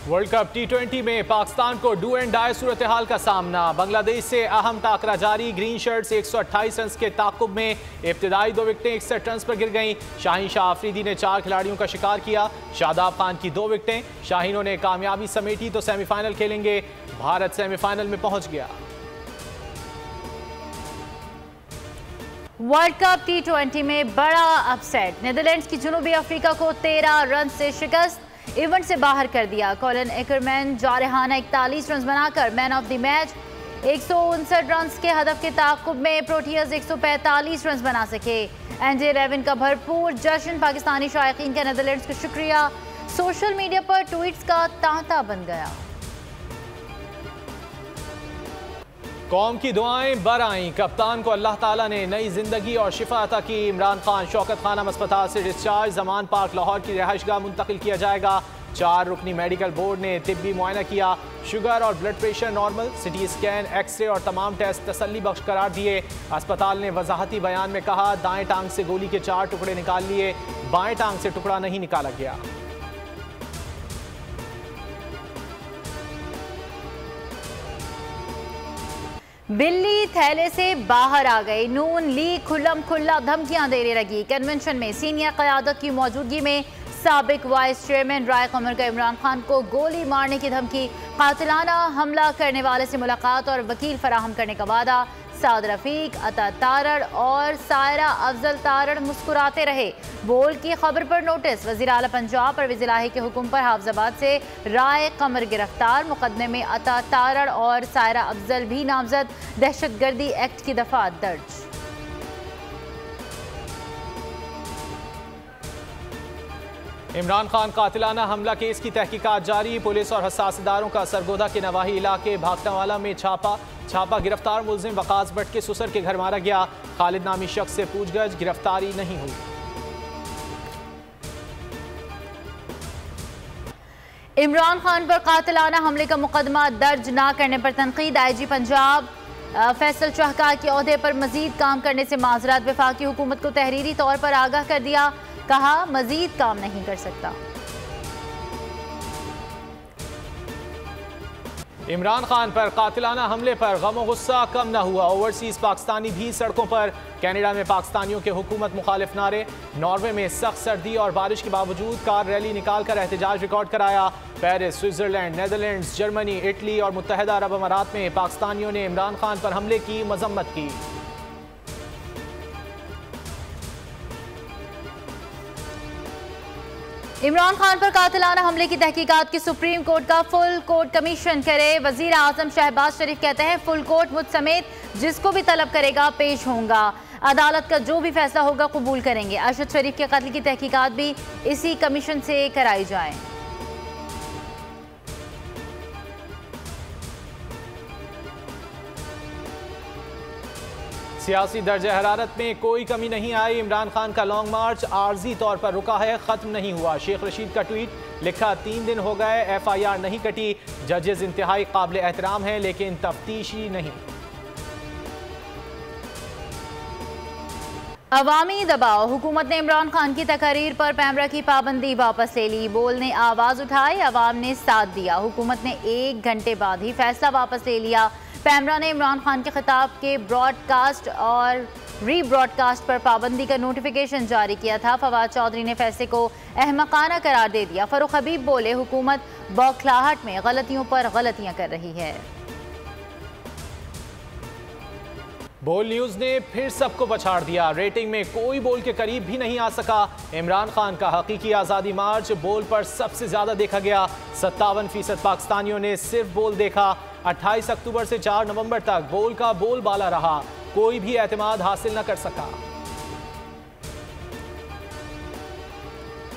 World cup टी20 में पाकिस्तान को do and die सूरत हाल का सामना। बांग्लादेश से अहम टाकरा जारी। ग्रीन शर्ट्स 128 रन के ताकुब में इब्तिदाई 2 विकेटें 61 रन पर गिर गईं। शाहीन शाह अफरीदी ने 4 खिलाड़ियों का शिकार किया। शादाब खान की 2 विकेटें। शाहीनों ने कामयाबी समेटी तो सेमीफाइनल खेलेंगे। भारत सेमीफाइनल में पहुंच गया। वर्ल्ड कप टी20 में बड़ा अपसेट। नीदरलैंड्स की जनूबी अफ्रीका को 13 रन से शिकस्त, इवेंट से बाहर कर दिया। कॉलिन एकरमैन जारहाना 41 रन बनाकर man of the match. 159 run के हदफ के ताकुब में प्रोटियर्स 145 रन बना सके। एनजे रेविन का भरपूर जश्न। पाकिस्तानी शायकीन का नीदरलैंड्स को शुक्रिया। सोशल मीडिया पर ट्वीट्स का तांता बन गया। कौम की दुआएं बर आईं। कप्तान को अल्लाह ताला ने नई जिंदगी और शिफा अता की। इमरान खान शौकत खानम अस्पताल से डिस्चार्ज। जमान पार्क लाहौर की रिहाइशगाह मुंतकिल किया जाएगा। 4 रुकनी मेडिकल बोर्ड ने तिब्बी मुआयना किया। शुगर और blood pressure normal. CT scan, X ray और तमाम टेस्ट तसल्ली बख्श करार दिए। अस्पताल ने वजाहती बयान में कहा, दाएं टांग से गोली के 4 टुकड़े निकाल लिए, बाएं टांग से टुकड़ा नहीं निकाला गया। बिल्ली थैले से बाहर आ गई। नून लीग खुल्लम खुल्ला धमकियां देने लगी। कन्वेंशन में सीनियर क़यादत की मौजूदगी में साबिक वाइस चेयरमैन राय कमर का इमरान खान को गोली मारने की धमकी। कातिलाना हमला करने वाले से मुलाकात और वकील फराहम करने का वादा। साद रफीक, अता तारड़ और सायरा अफजल तारड़ मुस्कुराते रहे। बोल की खबर पर नोटिस। वज़ीर आला पंजाब परवेज़ इलाही के हुक्म पर हाफिजाबाद से राय कमर गिरफ्तार। मुकदमे में अता तारड़ और सायरा अफजल भी नामजद। दहशतगर्दी एक्ट की दफा दर्ज। इमरान खान कातिलाना हमला केस की तहकीकात जारी। पुलिस और हसास इदारों का सरगोदा के नवाही इलाके भागटावाला में छापा। गिरफ्तार मुलजिम वकास भट्ट के ससुर के घर मारा गया। खालिद नामी शख्स से पूछगछ, गिरफ्तारी नहीं हुई। इमरान खान पर कातिलाना हमले का मुकदमा दर्ज न करने पर तनकीद। आईजी पंजाब फैसल चहका के ओहदे पर मजीद काम करने से माजरत। वफाकी हुकूमत को तहरीरी तौर पर आगाह कर दिया। कहा, मजीद काम नहीं कर सकता। इमरान खान पर कातिलाना हमले पर गम गुस्सा कम न हुआ। ओवरसीज पाकिस्तानी भी सड़कों पर। कनाडा में पाकिस्तानियों के हुकूमत मुखालिफ नारे। नॉर्वे में सख्त सर्दी और बारिश के बावजूद कार रैली निकालकर एहतजाज रिकॉर्ड कराया। Paris, Switzerland, Netherlands, Germany, Italy और मुत्तहदा अरब अमारात में पाकिस्तानियों ने इमरान खान पर हमले की मजम्मत की। इमरान खान पर कातिलाना हमले की तहकीकात की सुप्रीम कोर्ट का फुल कोर्ट कमीशन करे। वजीर आजम शहबाज शरीफ कहते हैं, फुल कोर्ट मुझ समेत जिसको भी तलब करेगा पेश होऊंगा। अदालत का जो भी फैसला होगा कबूल करेंगे। अरशद शरीफ के कत्ल की तहकीकात भी इसी कमीशन से कराई जाए। सियासी दर्जे हरारत में कोई कमी नहीं आई। इमरान खान का लॉन्ग मार्च आर्जी तौर पर रुका है, खत्म नहीं हुआ। शेख रशीद का ट्वीट लिखा, 3 दिन हो गए, FIR नहीं कटी। जजेस इंतहाई काबिल एहतराम हैं लेकिन तफ्तीशी नहीं। अवामी दबाव। हुकूमत ने इमरान खान की तकरीर पर पैमरा की पाबंदी वापस ले ली। बोल ने आवाज उठाई, अवाम ने साथ दिया। हुकूमत ने 1 घंटे बाद ही फैसला वापस ले लिया। पैमरा ने इमरान खान के खिताब के ब्रॉडकास्ट और रीब्रॉडकास्ट पर पाबंदी का नोटिफिकेशन जारी किया था। फवाद चौधरी ने फैसले को अहमकाना करार दे दिया। फरूख हबीब बोले, हुकूमत बौखलाहट में गलतियों पर गलतियां कर रही है। बोल न्यूज ने फिर सबको पछाड़ दिया। रेटिंग में कोई बोल के करीब भी नहीं आ सका। इमरान खान का हकीकी आज़ादी मार्च बोल पर सबसे ज्यादा देखा गया। 57% पाकिस्तानियों ने सिर्फ बोल देखा। 28 अक्टूबर से 4 नवंबर तक बोल का बोलबाला रहा। कोई भी एतमाद हासिल न कर सका।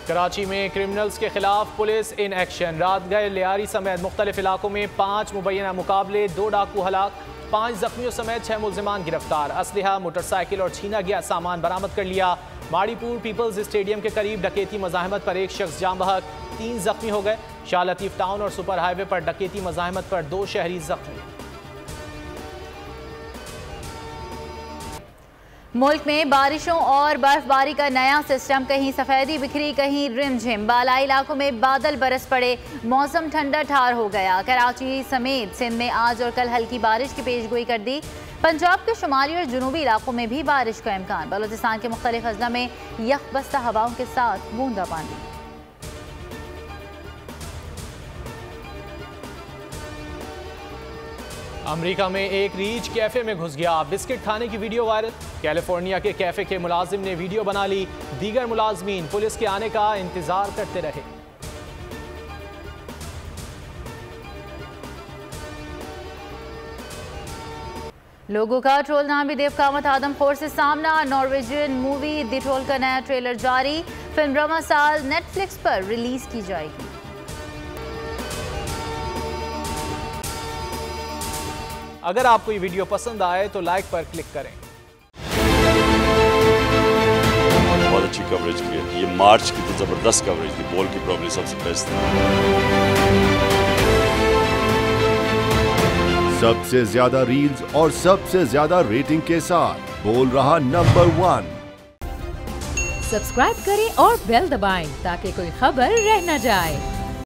कराची में क्रिमिनल्स के खिलाफ पुलिस इन एक्शन। रात गए लियारी समेत मुख्तलिफ इलाकों में 5 मुबैना मुकाबले, 2 डाकू हलाक, 5 जख्मियों समेत 6 मुल्जिमान गिरफ्तार। असलहा, मोटरसाइकिल और छीना गया सामान बरामद कर लिया। माड़ीपुर पीपल्स स्टेडियम के करीब डकैती मज़ाहमत पर 1 शख्स जाम बहक, 3 जख्मी हो गए। शाह लतीफ टाउन और सुपर हाईवे पर डकैती मज़ाहमत पर 2 शहरी जख्मी। मुल्क में बारिशों और बर्फबारी का नया सिस्टम, कहीं सफेदी बिखरी, कहीं रिमझिम। बालाई इलाकों में बादल बरस पड़े, मौसम ठंडा ठार हो गया। कराची समेत सिंध में आज और कल हल्की बारिश की पेशगोई कर दी। पंजाब के शुमाली और जनूबी इलाकों में भी बारिश का इम्कान। बलूचिस्तान के मुख्तलिफ अजला में यकबस्ता हवाओं के साथ बूंदाबांदी। अमेरिका में एक रीच कैफे में घुस गया, बिस्किट खाने की वीडियो वायरल। कैलिफोर्निया के कैफे के मुलाजिम ने वीडियो बना ली। दीगर मुलाजमीन पुलिस के आने का इंतजार करते रहे। लोगों का ट्रोल नामी देव कामत आदमखोर से सामना। नॉर्वेजियन मूवी द ट्रोल का नया ट्रेलर जारी। फिल्म रवा साल नेटफ्लिक्स पर रिलीज की जाएगी। अगर आपको ये वीडियो पसंद आए तो लाइक पर क्लिक करें। बहुत अच्छी कवरेज की है। ये मार्च की तो जबरदस्त कवरेज थी, बॉल की प्रॉब्लम सबसे बेस्ट थी। सबसे ज्यादा रील्स और सबसे ज्यादा रेटिंग के साथ बोल रहा नंबर 1। सब्सक्राइब करें और बेल दबाएं ताकि कोई खबर रह न जाए।